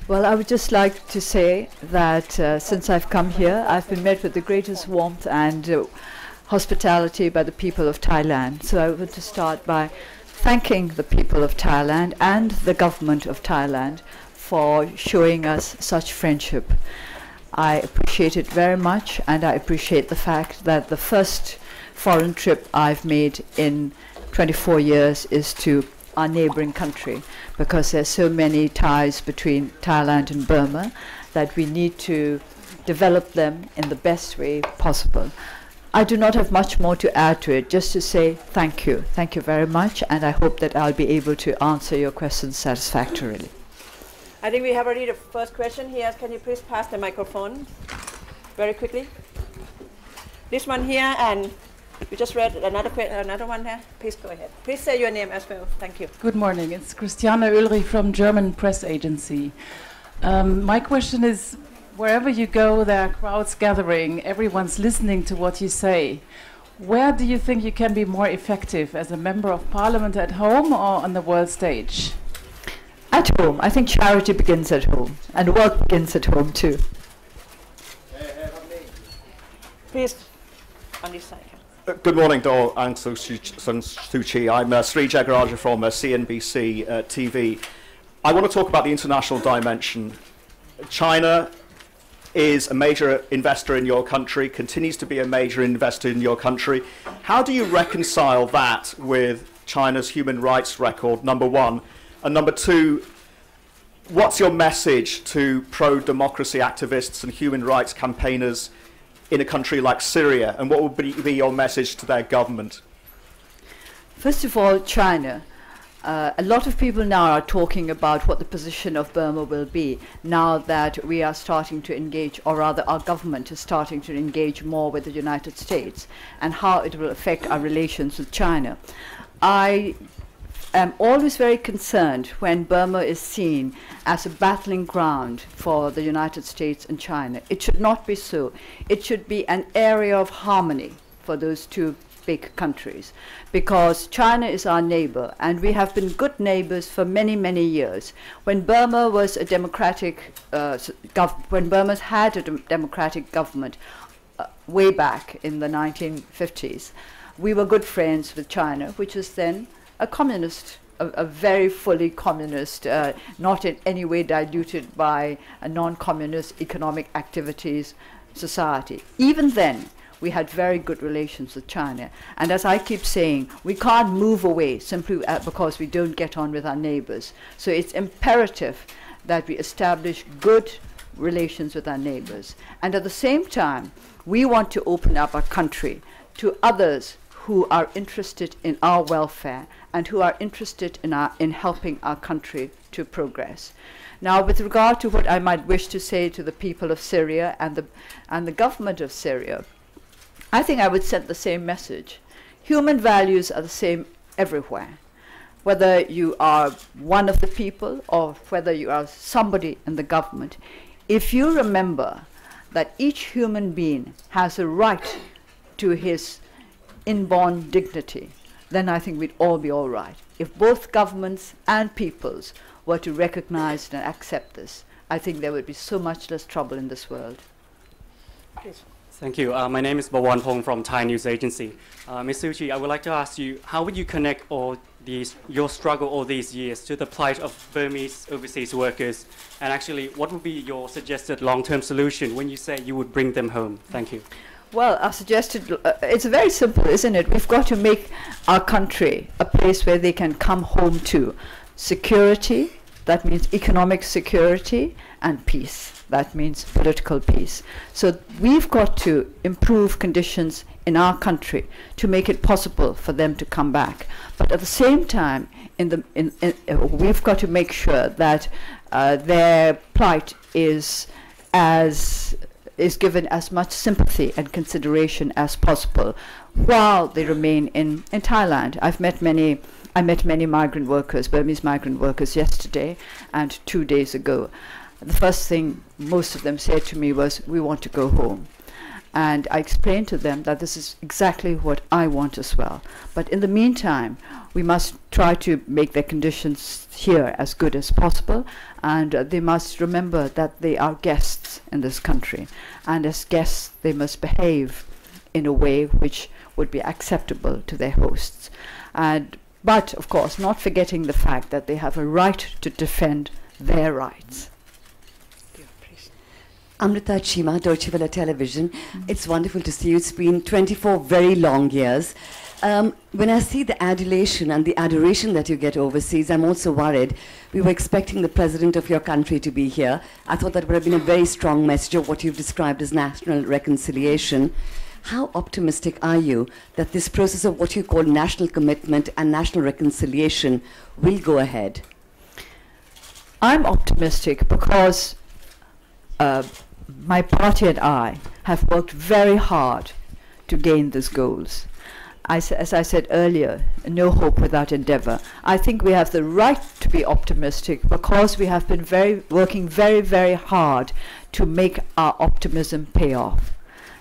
Well, I would just like to say that since I've come here, I've been met with the greatest warmth and hospitality by the people of Thailand. So I want to start by thanking the people of Thailand and the government of Thailand for showing us such friendship. I appreciate it very much, and I appreciate the fact that the first foreign trip I've made in 24 years is to our neighboring country, because there's so many ties between Thailand and Burma that we need to develop them in the best way possible. I do not have much more to add to it, just to say thank you. Thank you very much, and I hope that I'll be able to answer your questions satisfactorily. I think we have already the first question here. Can you please pass the microphone very quickly? This one here, and we just read another one here. Please go ahead. Please say your name as well. Thank you. Good morning. It's Christiane Ulrich from German Press Agency. My question is, wherever you go, there are crowds gathering. Everyone's listening to what you say. Where do you think you can be more effective, as a member of parliament at home or on the world stage? At home. I think charity begins at home, and work begins at home too. Please, on this side. Good morning, Daw Aung, Suu Kyi. I'm Sri Jagaraja from CNBC TV. I want to talk about the international dimension. China is a major investor in your country, continues to be a major investor in your country. How do you reconcile that with China's human rights record, number one? And number two, what's your message to pro-democracy activists and human rights campaigners in a country like Syria, and what would be your message to their government? First of all, China. A lot of people now are talking about what the position of Burma will be now that we are starting to engage, or rather our government is starting to engage more with the United States, and how it will affect our relations with China. I am always very concerned when Burma is seen as a battling ground for the United States and China. It should not be so. It should be an area of harmony for those two big countries, because China is our neighbor, and we have been good neighbors for many, many years. When Burma was a democratic, when Burma had a democratic government way back in the 1950s, we were good friends with China, which was then a communist, a very fully communist, not in any way diluted by a non-communist economic activities society. Even then, we had very good relations with China. And as I keep saying, we can't move away simply because we don't get on with our neighbors. So it's imperative that we establish good relations with our neighbors. And at the same time, we want to open up our country to others who are interested in our welfare and who are interested in helping our country to progress. Now, with regard to what I might wish to say to the people of Syria and the government of Syria, I think I would send the same message. Human values are the same everywhere. Whether you are one of the people or whether you are somebody in the government, if you remember that each human being has a right to his inborn dignity, then I think we'd all be all right. If both governments and peoples were to recognize and accept this, I think there would be so much less trouble in this world. Please. Thank you. My name is Bawan Pong from Thai News Agency. Ms. Suu Kyi, I would like to ask you, how would you connect your struggle all these years to the plight of Burmese overseas workers? And actually, what would be your suggested long-term solution when you say you would bring them home? Thank you. Well, I suggested, it's very simple, isn't it? We've got to make our country a place where they can come home to. Security, that means economic security, and peace. That means political peace. So we've got to improve conditions in our country to make it possible for them to come back. But at the same time, we've got to make sure that their plight is given as much sympathy and consideration as possible while they remain in Thailand. I met many migrant workers, Burmese migrant workers, yesterday and 2 days ago. The first thing most of them said to me was, we want to go home. And I explained to them that this is exactly what I want as well. But in the meantime, we must try to make their conditions here as good as possible, and they must remember that they are guests in this country, and as guests they must behave in a way which would be acceptable to their hosts. But of course, not forgetting the fact that they have a right to defend their rights. Amrita Chima, Deutsche Welle Television. It's wonderful to see you. It's been 24 very long years. When I see the adulation and the adoration that you get overseas, I'm also worried. We were expecting the president of your country to be here. I thought that would have been a very strong message of what you've described as national reconciliation. How optimistic are you that this process of what you call national commitment and national reconciliation will go ahead? I'm optimistic because my party and I have worked very hard to gain these goals. As I said earlier, no hope without endeavor. I think we have the right to be optimistic because we have been working very, very hard to make our optimism pay off.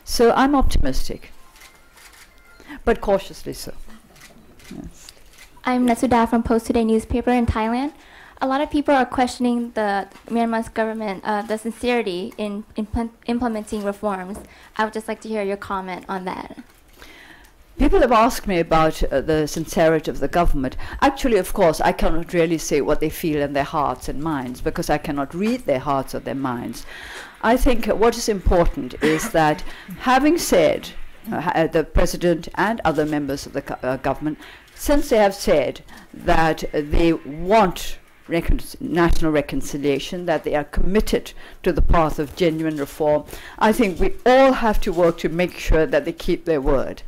So I'm optimistic, but cautiously so. Yes. I'm Natsuda from Post Today newspaper in Thailand. A lot of people are questioning the Myanmar's government, the sincerity in implementing reforms. I would just like to hear your comment on that. People have asked me about the sincerity of the government. Actually, of course, I cannot really say what they feel in their hearts and minds because I cannot read their hearts or their minds. I think what is important is that having said, the president and other members of the government, since they have said that they want national reconciliation, that they are committed to the path of genuine reform, I think we all have to work to make sure that they keep their word.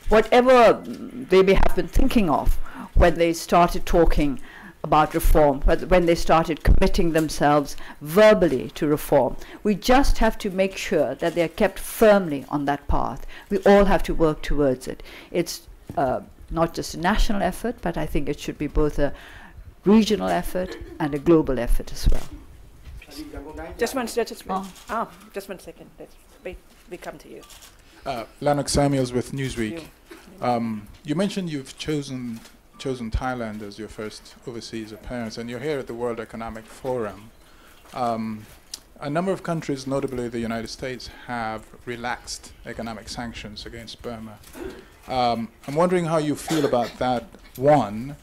Whatever they may have been thinking of when they started talking about reform, when they started committing themselves verbally to reform, we just have to make sure that they are kept firmly on that path. We all have to work towards it. It's not just a national effort, but I think it should be both a regional effort and a global effort as well. Just one second. Just 1 second. We come to you. Lennox Samuels with Newsweek. You mentioned you've chosen Thailand as your first overseas appearance, and you're here at the World Economic Forum. A number of countries, notably the United States, have relaxed economic sanctions against Burma. I'm wondering how you feel about that, one,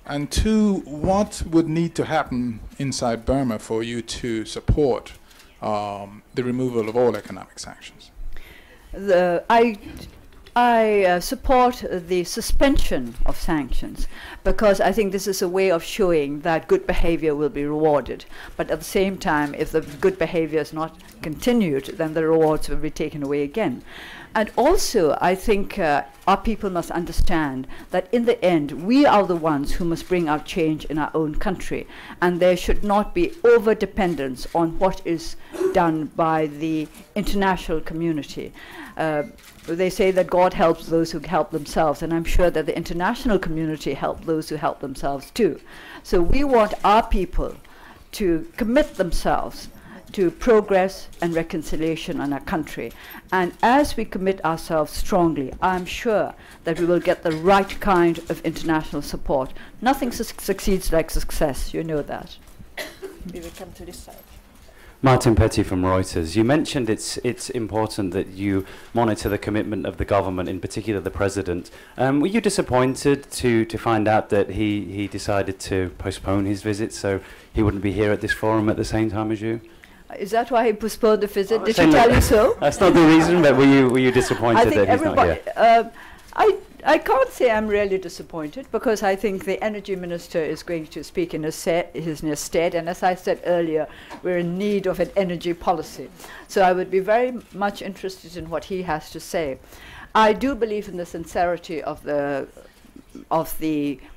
and two, what would need to happen inside Burma for you to support the removal of all economic sanctions? I support the suspension of sanctions because I think this is a way of showing that good behavior will be rewarded. But at the same time, if the good behavior is not continued, then the rewards will be taken away again. And also, I think our people must understand that in the end, we are the ones who must bring out change in our own country. And there should not be over-dependence on what is done by the international community. They say that God helps those who help themselves, and I'm sure that the international community help those who help themselves too. So we want our people to commit themselves to progress and reconciliation in our country. And as we commit ourselves strongly, I'm sure that we will get the right kind of international support. Nothing succeeds like success, you know that. We will come to this side. Martin Petty from Reuters. You mentioned it's important that you monitor the commitment of the government, in particular the president. Were you disappointed to find out that he decided to postpone his visit so he wouldn't be here at this forum at the same time as you? Is that why he postponed the visit? Did he tell you so? That's not the reason, but were you disappointed that he's not here? I can't say I'm really disappointed because I think the energy minister is going to speak in his stead, and as I said earlier, we're in need of an energy policy. So I would be very much interested in what he has to say. I do believe in the sincerity of the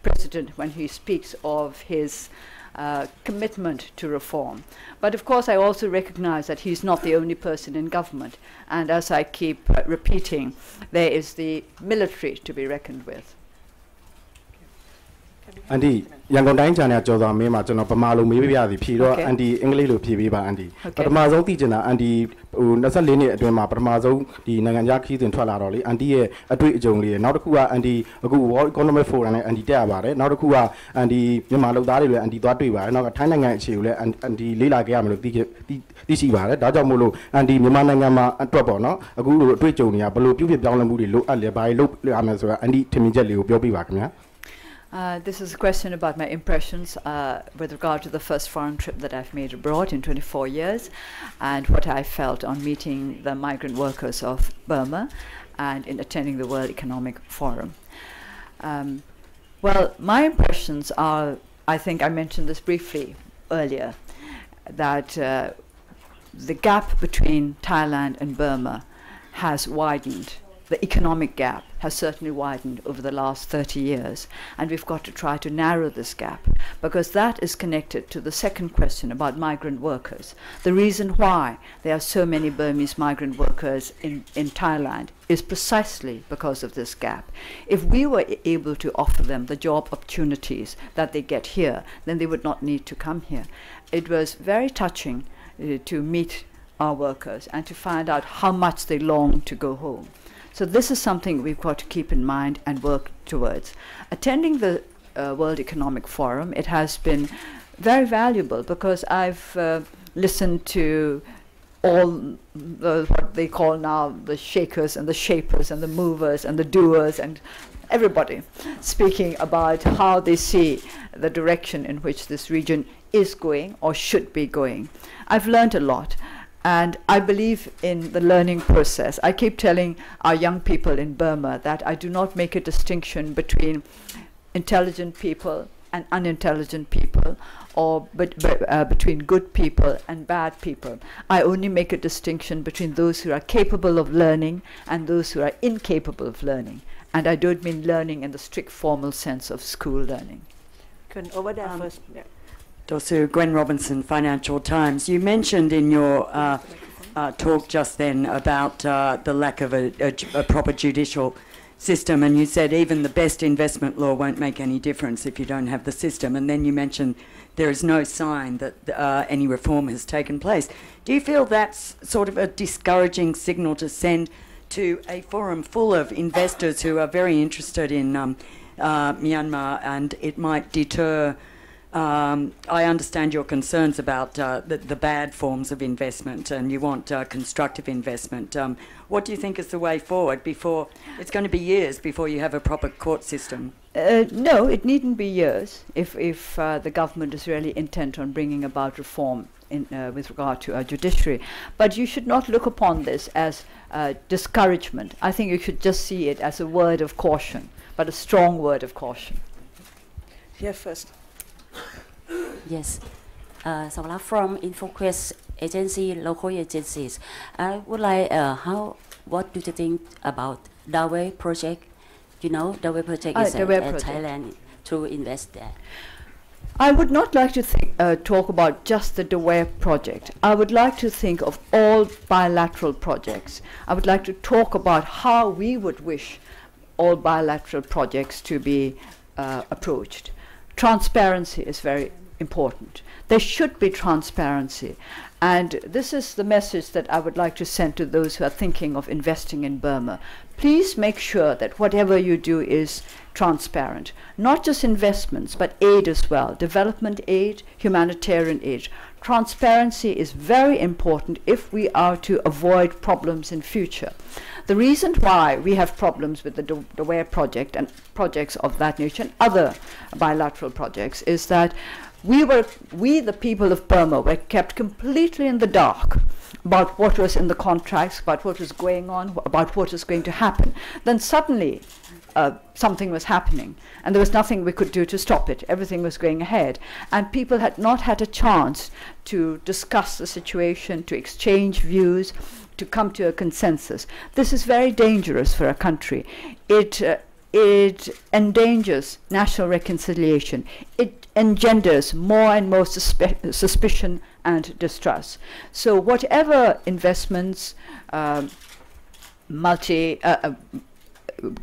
president when he speaks of his commitment to reform. But of course I also recognize that he's not the only person in government, and as I keep repeating, there is the military to be reckoned with. Andy ရန်ကုန်တိုင်းချန်နယ်ကြော်စွာမင်းမှာကျွန်တော်ဗမာလိုမေးပြရစီဖြေတော့ Okay. အန်တီအင်္ဂလိပ်လိုဖြေပေးပါအန်တီ Okay. ပထမဆုံးသိချင်တာအန်တီဟို24နှစ်အတွင်းမှာပထမဆုံးဒီနိုင်ငံခြားခီးစဉ်ထွက်လာတော့လေအန်တီရဲ့အတွေ့အကြုံလေးနောက်တစ်ခုကအန်တီအခု World Economic Forum နဲ့အန်တီတက်ရပါတယ်နောက်တစ်ခုကအန်တီမြန်မာလုပ်သားတွေလည်းအန်တီသွားတွေ့ပါတယ်နောက်ကထိုင်းနိုင်ငံအခြေကိုလည်းအန်တီလေးလာခဲ့ရမယ်လို့သိရှိပါတယ်ဒါကြောင့်မို့လို့အန်တီမြန်မာနိုင်ငံမှာအတွက်ပေါ့နော်အခုလိုအတွေ့အကြုံတွေကဘယ်လိုပြုပြင်ပြောင်းလဲမှုတွေလိုအပ်လဲဘာတွေလုပ်ရမယ်ဆိုတာအန်တီထင်မြင်ချက်လေးကိုပြောပြပါခင်ဗျာ This is a question about my impressions with regard to the first foreign trip that I've made abroad in 24 years and what I felt on meeting the migrant workers of Burma and in attending the World Economic Forum. Well, my impressions are, I think I mentioned this briefly earlier, that the gap between Thailand and Burma has widened. The economic gap has certainly widened over the last 30 years, and we've got to try to narrow this gap, because that is connected to the second question about migrant workers. The reason why there are so many Burmese migrant workers in Thailand is precisely because of this gap. If we were able to offer them the job opportunities that they get here, then they would not need to come here. It was very touching to meet our workers and to find out how much they long to go home. So this is something we've got to keep in mind and work towards. Attending the World Economic Forum, it has been very valuable because I've listened to all what they call now the shakers and the shapers and the movers and the doers and everybody speaking about how they see the direction in which this region is going or should be going. I've learned a lot. And I believe in the learning process. I keep telling our young people in Burma that I do not make a distinction between intelligent people and unintelligent people, or between good people and bad people. I only make a distinction between those who are capable of learning and those who are incapable of learning. And I don't mean learning in the strict formal sense of school learning. Over there first. Yeah. Sir Gwen Robinson, Financial Times. You mentioned in your talk just then about the lack of a proper judicial system, and you said even the best investment law won't make any difference if you don't have the system. And then you mentioned there is no sign that any reform has taken place. Do you feel that's sort of a discouraging signal to send to a forum full of investors who are very interested in Myanmar, and it might deter? I understand your concerns about the bad forms of investment, and you want constructive investment. What do you think is the way forward before it's going to be years before you have a proper court system? No, it needn't be years if the government is really intent on bringing about reform with regard to our judiciary. But you should not look upon this as discouragement. I think you should just see it as a word of caution, but a strong word of caution. Here first. Yes. From InfoQuest agency, local agencies, I would like, what do you think about Daw Aung project? You know, Daw Aung project is Thailand to invest there. I would not like to talk about just the Daw Aung project. I would like to think of all bilateral projects. I would like to talk about how we would wish all bilateral projects to be approached. Transparency is very important. There should be transparency. And this is the message that I would like to send to those who are thinking of investing in Burma. Please make sure that whatever you do is transparent. Not just investments, but aid as well. Development aid, humanitarian aid. Transparency is very important if we are to avoid problems in future. The reason why we have problems with the Daw Aung project and projects of that nature and other bilateral projects is that we the people of Burma were kept completely in the dark about what was in the contracts, about what was going on, about what was going to happen. Then suddenly something was happening and there was nothing we could do to stop it. Everything was going ahead and people had not had a chance to discuss the situation, to exchange views, to come to a consensus. This is very dangerous for a country. It endangers national reconciliation. It engenders more and more suspicion and distrust. So whatever investments,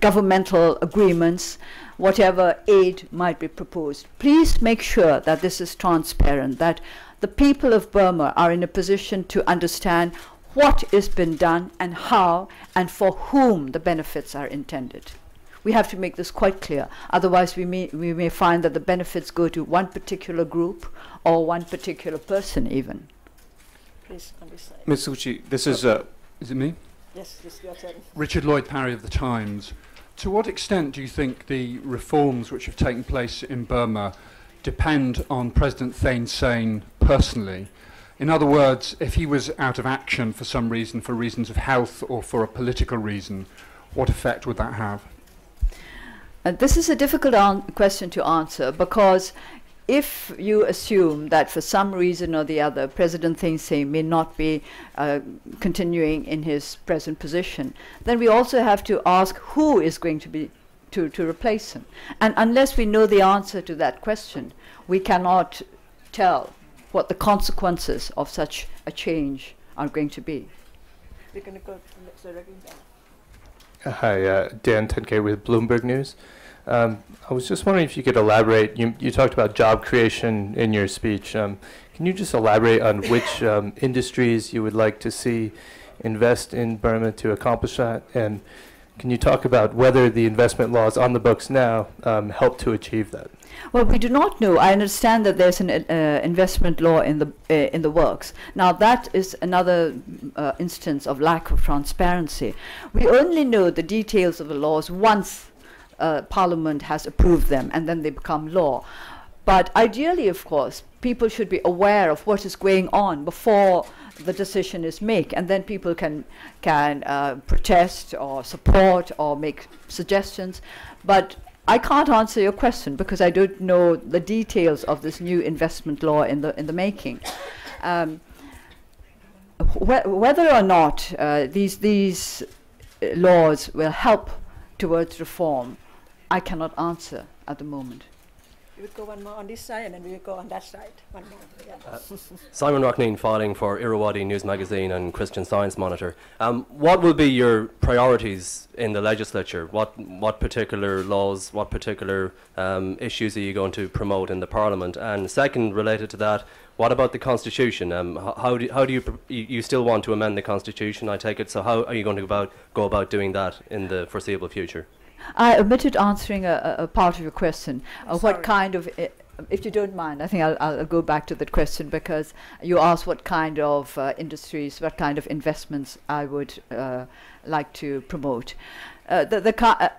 governmental agreements, whatever aid might be proposed. Please make sure that this is transparent, that the people of Burma are in a position to understand what is being done and how and for whom the benefits are intended. We have to make this quite clear. Otherwise, we may find that the benefits go to one particular group or one particular person even. Please, on this side. Ms. Suu Kyi, this is it me? Yes, this is your turn. Richard Lloyd Parry of The Times. To what extent do you think the reforms which have taken place in Burma depend on President Thein Sein personally? In other words, if he was out of action for some reason, for reasons of health or for a political reason, what effect would that have? This is a difficult question to answer, because if you assume that for some reason or the other President Thein Sein may not be continuing in his present position, then we also have to ask who is going to be to replace him. And unless we know the answer to that question, we cannot tell what the consequences of such a change are going to be. We're going to go directly down. Hi, Dan Tenke with Bloomberg News. I was just wondering if you could elaborate. You talked about job creation in your speech. Can you just elaborate on which industries you would like to see invest in Burma to accomplish that? And can you talk about whether the investment laws on the books now help to achieve that? Well, we do not know. I understand that there's an investment law in the works. Now, that is another instance of lack of transparency. We only know the details of the laws once Parliament has approved them, and then they become law. But ideally, of course, people should be aware of what is going on before the decision is made, and then people can protest or support or make suggestions. But I can't answer your question because I don't know the details of this new investment law in the making. Whether or not these laws will help towards reform, I cannot answer at the moment. We would go one more on this side, and then we would go on that side. One more. Yeah. Simon Rockneen, filing for Irrawaddy News Magazine and Christian Science Monitor. What will be your priorities in the legislature? What particular laws, what particular issues are you going to promote in the Parliament? And second, related to that, what about the Constitution? How do you still want to amend the Constitution, I take it? So how are you going to go about doing that in the foreseeable future? I omitted answering a part of your question. What kind of, if you don't mind, I think I'll go back to that question, because you asked what kind of industries, what kind of investments I would like to promote. I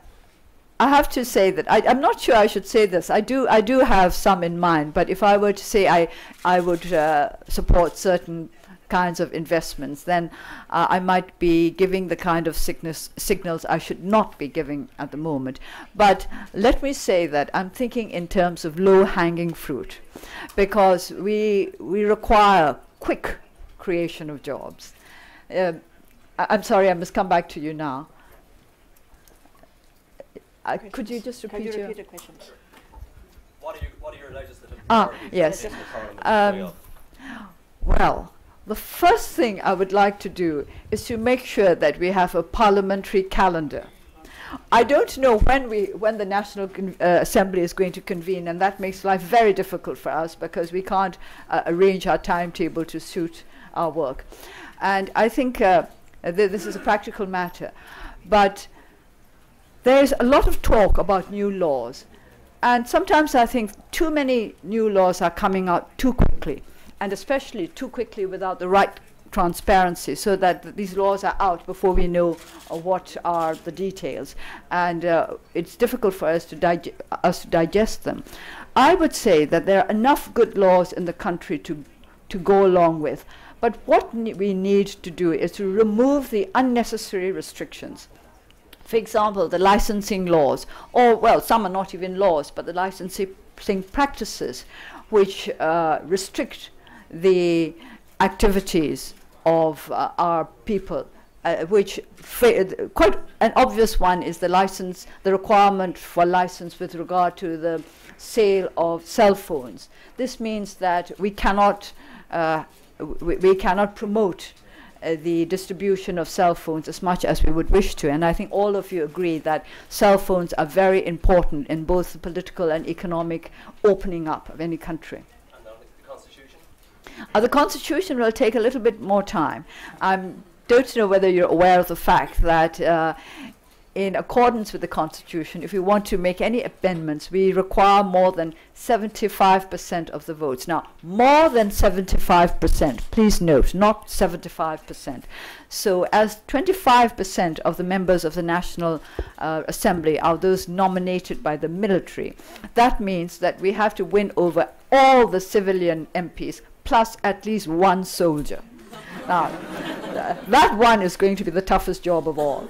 have to say that I'm not sure I should say this. I do have some in mind, but if I were to say I would support certain kinds of investments, then I might be giving the kind of signals I should not be giving at the moment. But let me say that I'm thinking in terms of low-hanging fruit, because we require quick creation of jobs. I'm sorry, I must come back to you now. Could you just repeat Can you repeat the questions? What are your legislative priorities? Yes. Well, the first thing I would like to do is to make sure that we have a parliamentary calendar. I don't know when the National Assembly is going to convene, and that makes life very difficult for us because we can't arrange our timetable to suit our work. And I think this is a practical matter. But there's a lot of talk about new laws, and sometimes I think too many new laws are coming out too quickly, and especially too quickly without the right transparency, so that these laws are out before we know what are the details, and it's difficult for us to digest them. I would say that there are enough good laws in the country to go along with, but what we need to do is to remove the unnecessary restrictions. For example, the licensing laws, or, well, some are not even laws, but the licensing practices which restrict the activities of our people, which quite an obvious one is the requirement for license with regard to the sale of cell phones. This means that we cannot promote the distribution of cell phones as much as we would wish to. And I think all of you agree that cell phones are very important in both the political and economic opening up of any country. And the Constitution? The Constitution will take a little bit more time. I don't know whether you're aware of the fact that in accordance with the Constitution, if we want to make any amendments, we require more than 75% of the votes. Now, more than 75%, please note, not 75%. So as 25% of the members of the National Assembly are those nominated by the military, that means that we have to win over all the civilian MPs, plus at least one soldier. Now, that one is going to be the toughest job of all.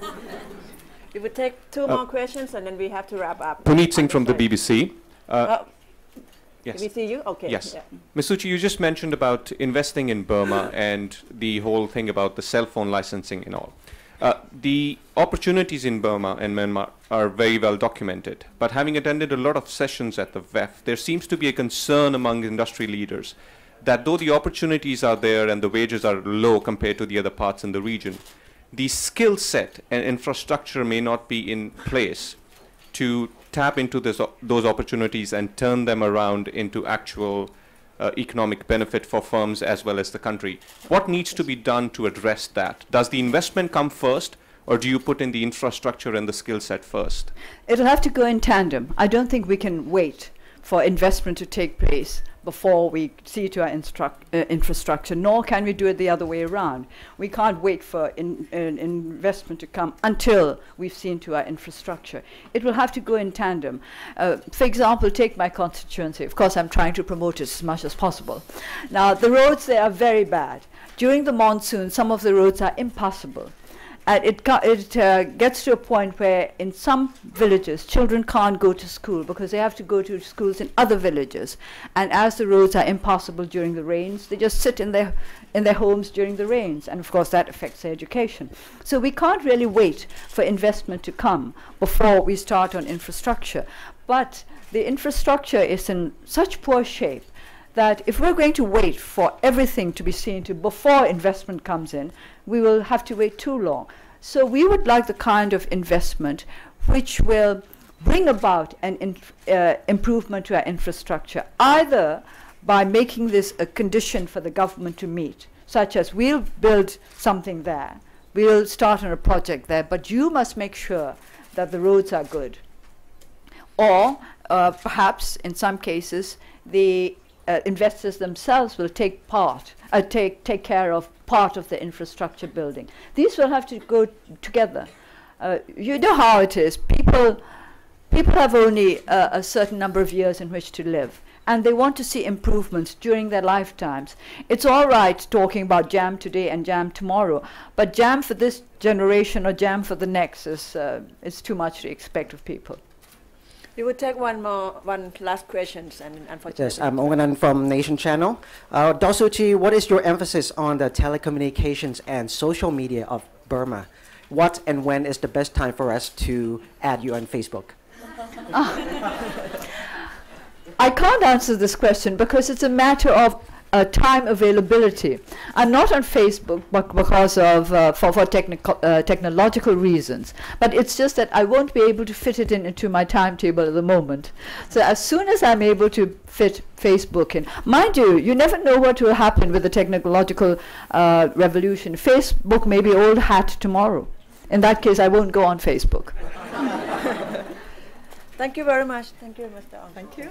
We would take two more questions and then we have to wrap up. Puneet Singh from the BBC. Yes. We see you? Okay. Yes. Yeah. Ms. Suu Kyi, you just mentioned about investing in Burma and the whole thing about the cell phone licensing and all. The opportunities in Burma and Myanmar are very well documented. But having attended a lot of sessions at the WEF, there seems to be a concern among industry leaders that though the opportunities are there and the wages are low compared to the other parts in the region, the skill set and infrastructure may not be in place to tap into those opportunities and turn them around into actual economic benefit for firms as well as the country. What needs to be done to address that? Does the investment come first, or do you put in the infrastructure and the skill set first? It'll have to go in tandem. I don't think we can wait for investment to take place before we see to our infrastructure, nor can we do it the other way around. We can't wait for investment to come until we've seen to our infrastructure. It will have to go in tandem. For example, take my constituency. Of course, I'm trying to promote it as much as possible. Now, the roads there are very bad. During the monsoon, some of the roads are impassable. And it gets to a point where in some villages, children can't go to school because they have to go to schools in other villages. And as the roads are impassable during the rains, they just sit in their homes during the rains. And of course, that affects their education. So we can't really wait for investment to come before we start on infrastructure. But the infrastructure is in such poor shape that if we're going to wait for everything to be seen to before investment comes in, we will have to wait too long. So we would like the kind of investment which will bring about an improvement to our infrastructure, either by making this a condition for the government to meet, such as we'll build something there, we'll start on a project there, but you must make sure that the roads are good. Or perhaps in some cases, the investors themselves will take care of part of the infrastructure building. These will have to go together. You know how it is. People have only a certain number of years in which to live, and they want to see improvements during their lifetimes. It's all right talking about jam today and jam tomorrow, but jam for this generation or jam for the next is too much to expect of people. We will take one last question, and unfortunately. Yes, I'm Onganan from Nation Channel. Daw Suu Kyi, what is your emphasis on the telecommunications and social media of Burma? What and when is the best time for us to add you on Facebook? I can't answer this question because it's a matter of time availability. I'm not on Facebook because of for technological reasons, but it's just that I won't be able to fit it into my timetable at the moment. So as soon as I'm able to fit Facebook in, mind you, you never know what will happen with the technological revolution. Facebook may be old hat tomorrow. In that case, I won't go on Facebook. Thank you very much. Thank you, Mr. Aung. Thank you.